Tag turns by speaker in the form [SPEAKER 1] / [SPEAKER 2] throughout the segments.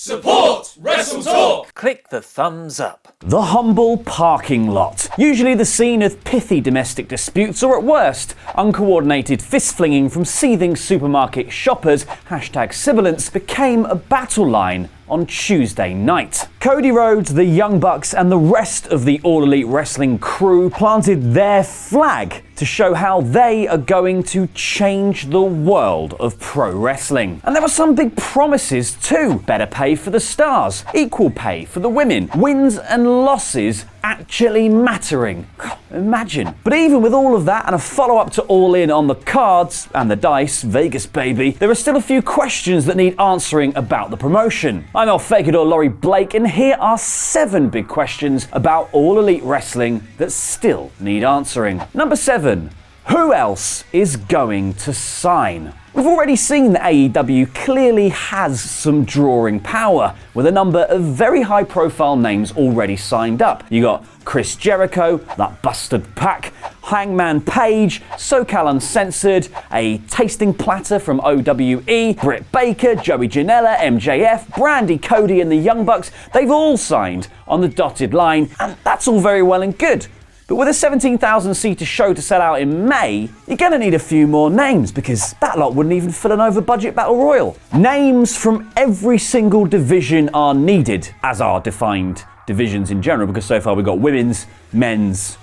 [SPEAKER 1] Support WrestleTalk!
[SPEAKER 2] Click the thumbs up.
[SPEAKER 3] The humble parking lot. Usually the scene of pithy domestic disputes or at worst, uncoordinated fist-flinging from seething supermarket shoppers, #sibilance, became a battle line on Tuesday night. Cody Rhodes, the Young Bucks and the rest of the All Elite Wrestling crew planted their flag to show how they are going to change the world of pro wrestling. And there were some big promises too. Better pay for the stars, equal pay for the women, wins and losses actually mattering. Imagine. But even with all of that and a follow-up to All In on the cards and the dice, Vegas baby, there are still a few questions that need answering about the promotion. I'm El Fakador Laurie Blake, and here are 7 big questions about All Elite Wrestling that still need answering. Number 7. Who else is going to sign? We've already seen that AEW clearly has some drawing power, with a number of very high-profile names already signed up. You got Chris Jericho, that busted pack, Hangman Page, SoCal Uncensored, a tasting platter from OWE, Britt Baker, Joey Janela, MJF, Brandy, Cody and the Young Bucks. They've all signed on the dotted line, and that's all very well and good. But with a 17,000-seater show to sell out in May, you're going to need a few more names, because that lot wouldn't even fill an over-budget battle royal. Names from every single division are needed, as are defined divisions in general, because so far we've got women's, men's,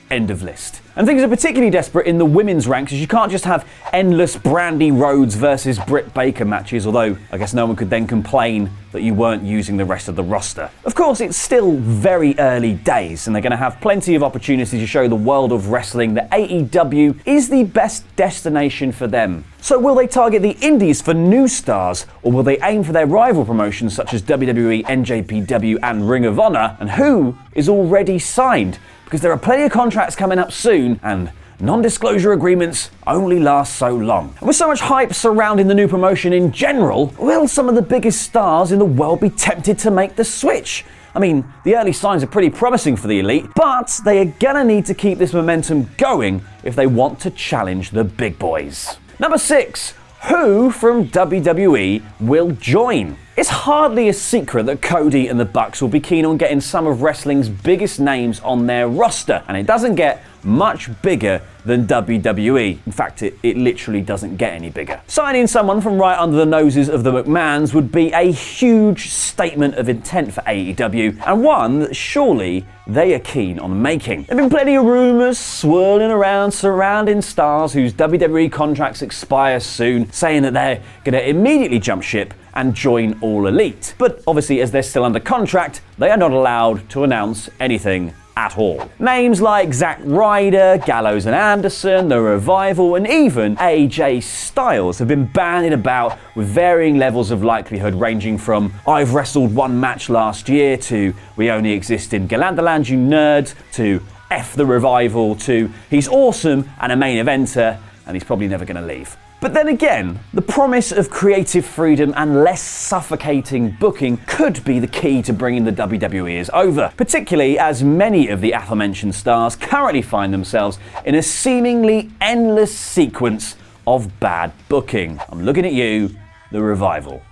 [SPEAKER 3] end of list. And things are particularly desperate in the women's ranks, as you can't just have endless Brandy Rhodes versus Britt Baker matches, although I guess no one could then complain that you weren't using the rest of the roster. Of course, it's still very early days, and they're going to have plenty of opportunity to show the world of wrestling that AEW is the best destination for them. So will they target the indies for new stars, or will they aim for their rival promotions such as WWE, NJPW and Ring of Honor? And who is already signed? Because there are plenty of contracts coming up soon, and non-disclosure agreements only last so long. And with so much hype surrounding the new promotion in general, will some of the biggest stars in the world be tempted to make the switch? I mean, the early signs are pretty promising for the Elite, but they are gonna need to keep this momentum going if they want to challenge the big boys. Number 6. Who from WWE will join? It's hardly a secret that Cody and the Bucks will be keen on getting some of wrestling's biggest names on their roster, and it doesn't get much bigger than WWE. In fact, it literally doesn't get any bigger. Signing someone from right under the noses of the McMahons would be a huge statement of intent for AEW, and one that surely they are keen on making. There have been plenty of rumours swirling around surrounding stars whose WWE contracts expire soon, saying that they're going to immediately jump ship and join All Elite. But obviously, as they're still under contract, they are not allowed to announce anything at all. Names like Zack Ryder, Gallows and Anderson, The Revival, and even AJ Styles have been bandied about with varying levels of likelihood, ranging from "I've wrestled one match last year" to "We only exist in Galandaland, you nerds," to "F the Revival," to "He's awesome and a main eventer and he's probably never going to leave." But then again, the promise of creative freedom and less suffocating booking could be the key to bringing the WWEers over, particularly as many of the aforementioned stars currently find themselves in a seemingly endless sequence of bad booking. I'm looking at you, The Revival.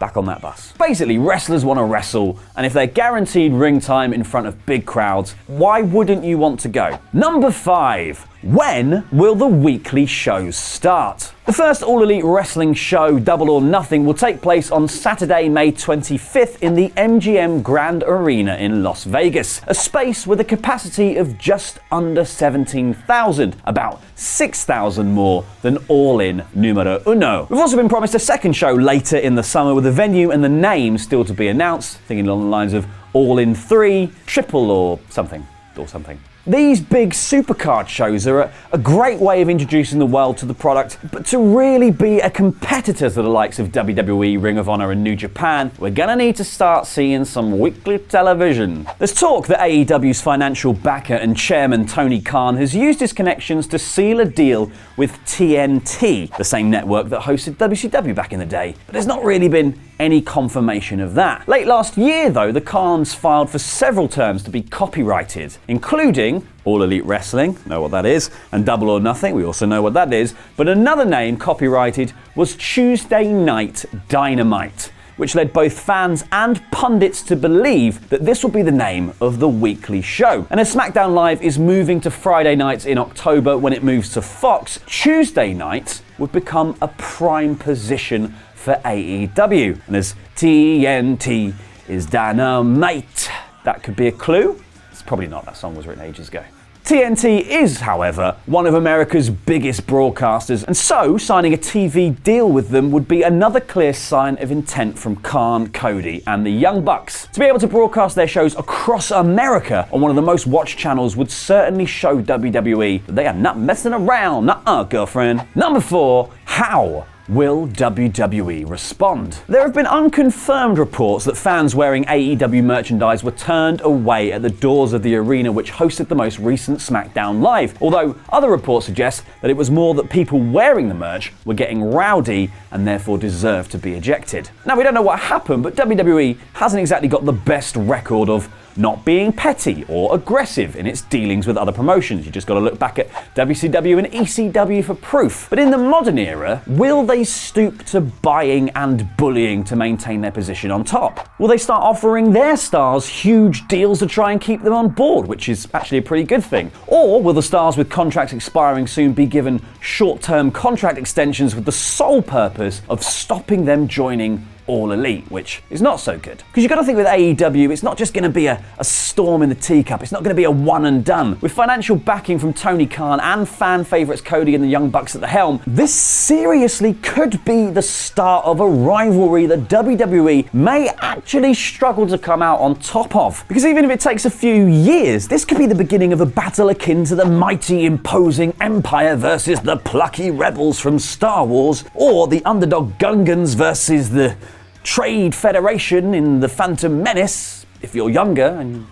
[SPEAKER 3] Back on that bus. Basically, wrestlers want to wrestle, and if they're guaranteed ring time in front of big crowds, why wouldn't you want to go? Number 5. When will the weekly shows start? The first All Elite Wrestling show, Double or Nothing, will take place on Saturday, May 25th in the MGM Grand Arena in Las Vegas, a space with a capacity of just under 17,000, about 6,000 more than All In Numero Uno. We've also been promised a second show later in the summer, with the venue and the name still to be announced, thinking along the lines of All In 3, Triple or something. These big supercard shows are a great way of introducing the world to the product, but to really be a competitor to the likes of WWE, Ring of Honor and New Japan, we're gonna need to start seeing some weekly television. There's talk that AEW's financial backer and chairman Tony Khan has used his connections to seal a deal with TNT, the same network that hosted WCW back in the day, but there's not really been any confirmation of that. Late last year though, the Khans filed for several terms to be copyrighted, including All Elite Wrestling, know what that is, and Double or Nothing, we also know what that is, but another name copyrighted was Tuesday Night Dynamite. which led both fans and pundits to believe that this will be the name of the weekly show. And as SmackDown Live is moving to Friday nights in October when it moves to Fox, Tuesday nights would become a prime position for AEW. And as TNT is dynamite, that could be a clue. It's probably not, that song was written ages ago. TNT is, however, one of America's biggest broadcasters, and so signing a TV deal with them would be another clear sign of intent from Khan, Cody, and the Young Bucks. To be able to broadcast their shows across America on one of the most watched channels would certainly show WWE that they are not messing around. Nuh-uh, girlfriend. Number 4, how will WWE respond? There have been unconfirmed reports that fans wearing AEW merchandise were turned away at the doors of the arena which hosted the most recent SmackDown Live, although other reports suggest that it was more that people wearing the merch were getting rowdy and therefore deserved to be ejected. Now, we don't know what happened, but WWE hasn't exactly got the best record of not being petty or aggressive in its dealings with other promotions. You just got to look back at WCW and ECW for proof. But in the modern era, will they stoop to buying and bullying to maintain their position on top? Will they start offering their stars huge deals to try and keep them on board, which is actually a pretty good thing? Or will the stars with contracts expiring soon be given short-term contract extensions with the sole purpose of stopping them joining All Elite, which is not so good? Because you've got to think with AEW, it's not just going to be a storm in the teacup. It's not going to be a one and done. With financial backing from Tony Khan and fan favourites Cody and the Young Bucks at the helm, this seriously could be the start of a rivalry that WWE may actually struggle to come out on top of. Because even if it takes a few years, this could be the beginning of a battle akin to the mighty imposing Empire versus the plucky rebels from Star Wars, or the underdog Gungans versus the Trade Federation in The Phantom Menace, if you're younger and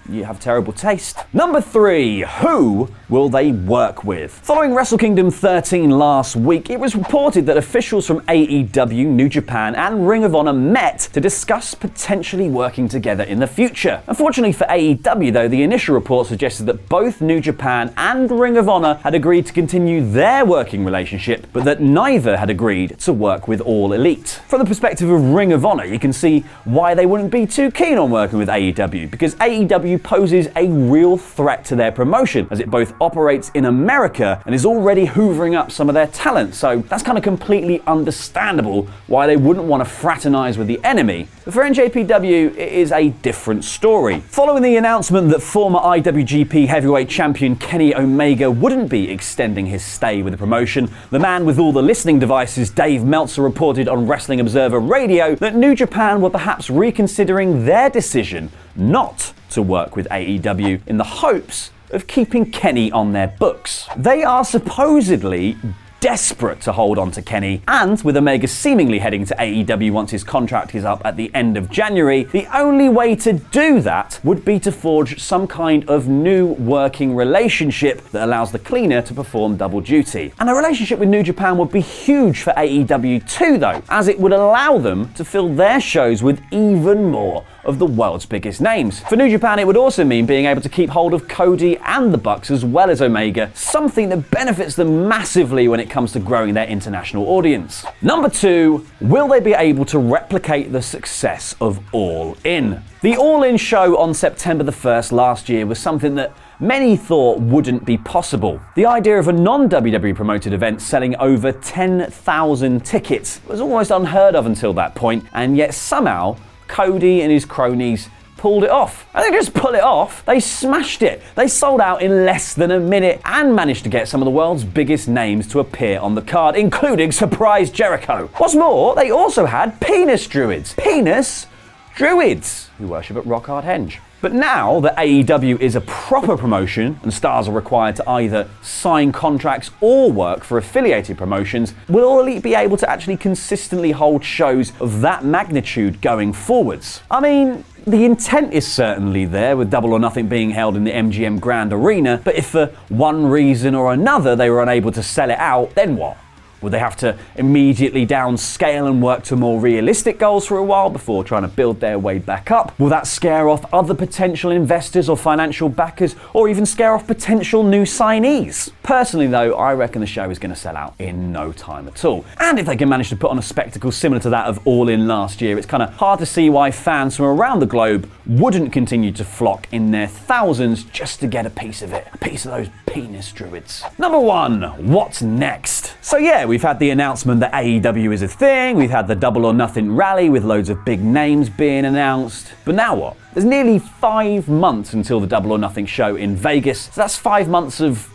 [SPEAKER 3] you have terrible taste. Number 3, who will they work with? Following Wrestle Kingdom 13 last week, it was reported that officials from AEW, New Japan, and Ring of Honor met to discuss potentially working together in the future. Unfortunately for AEW, though, the initial report suggested that both New Japan and Ring of Honor had agreed to continue their working relationship, but that neither had agreed to work with All Elite. From the perspective of Ring of Honor, you can see why they wouldn't be too keen on working with AEW, because AEW poses a real threat to their promotion, as it both operates in America and is already hoovering up some of their talent. So that's kind of completely understandable why they wouldn't want to fraternize with the enemy. But for NJPW, it is a different story. Following the announcement that former IWGP heavyweight champion Kenny Omega wouldn't be extending his stay with the promotion, the man with all the listening devices, Dave Meltzer, reported on Wrestling Observer Radio that New Japan were perhaps reconsidering their decision not to work with AEW in the hopes of keeping Kenny on their books. They are supposedly desperate to hold on to Kenny, and with Omega seemingly heading to AEW once his contract is up at the end of January, the only way to do that would be to forge some kind of new working relationship that allows the cleaner to perform double duty. And a relationship with New Japan would be huge for AEW too, though, as it would allow them to fill their shows with even more of the world's biggest names. For New Japan, it would also mean being able to keep hold of Cody and the Bucks as well as Omega, something that benefits them massively when it comes to growing their international audience. Number 2, will they be able to replicate the success of All In? The All In show on September the 1st last year was something that many thought wouldn't be possible. The idea of a non-WWE promoted event selling over 10,000 tickets was almost unheard of until that point, and yet somehow Cody and his cronies pulled it off. And they didn't just pull it off, they smashed it. They sold out in less than a minute and managed to get some of the world's biggest names to appear on the card, including Surprise Jericho. What's more, they also had penis druids. Penis druids who worship at Rock Hard Henge. But now that AEW is a proper promotion and stars are required to either sign contracts or work for affiliated promotions, will All Elite be able to actually consistently hold shows of that magnitude going forwards? I mean, the intent is certainly there, with Double or Nothing being held in the MGM Grand Arena, but if for one reason or another they were unable to sell it out, then what? Would they have to immediately downscale and work to more realistic goals for a while before trying to build their way back up? Will that scare off other potential investors or financial backers, or even scare off potential new signees? Personally though, I reckon the show is going to sell out in no time at all. And if they can manage to put on a spectacle similar to that of All In last year, it's kind of hard to see why fans from around the globe wouldn't continue to flock in their thousands just to get a piece of it, a piece of those penis druids. Number 1, what's next? So yeah, we've had the announcement that AEW is a thing, we've had the Double or Nothing rally with loads of big names being announced, but now what? There's nearly 5 months until the Double or Nothing show in Vegas, so that's 5 months of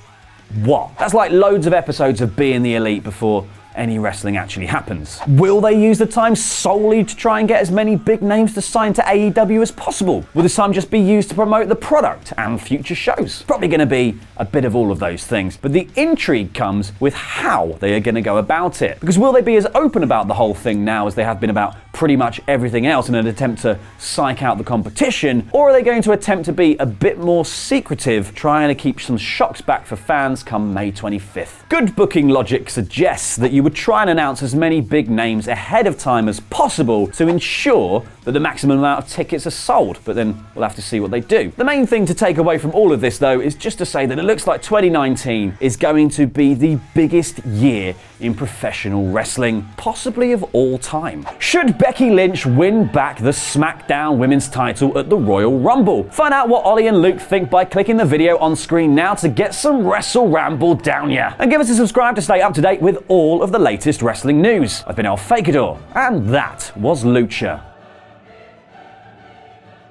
[SPEAKER 3] what? That's like loads of episodes of Being the Elite before any wrestling actually happens. Will they use the time solely to try and get as many big names to sign to AEW as possible? Will this time just be used to promote the product and future shows? Probably going to be a bit of all of those things, but the intrigue comes with how they are going to go about it. Because will they be as open about the whole thing now as they have been about pretty much everything else in an attempt to psych out the competition, or are they going to attempt to be a bit more secretive, trying to keep some shocks back for fans come May 25th? Good booking logic suggests that you would try and announce as many big names ahead of time as possible to ensure that the maximum amount of tickets are sold, but then we'll have to see what they do. The main thing to take away from all of this though is just to say that it looks like 2019 is going to be the biggest year in professional wrestling, possibly of all time. Should Becky Lynch win back the SmackDown Women's title at the Royal Rumble? Find out what Ollie and Luke think by clicking the video on screen now to get some Wrestle Ramble down ya. And give us a subscribe to stay up to date with all of the latest wrestling news. I've been El Fakador, and that was Lucha.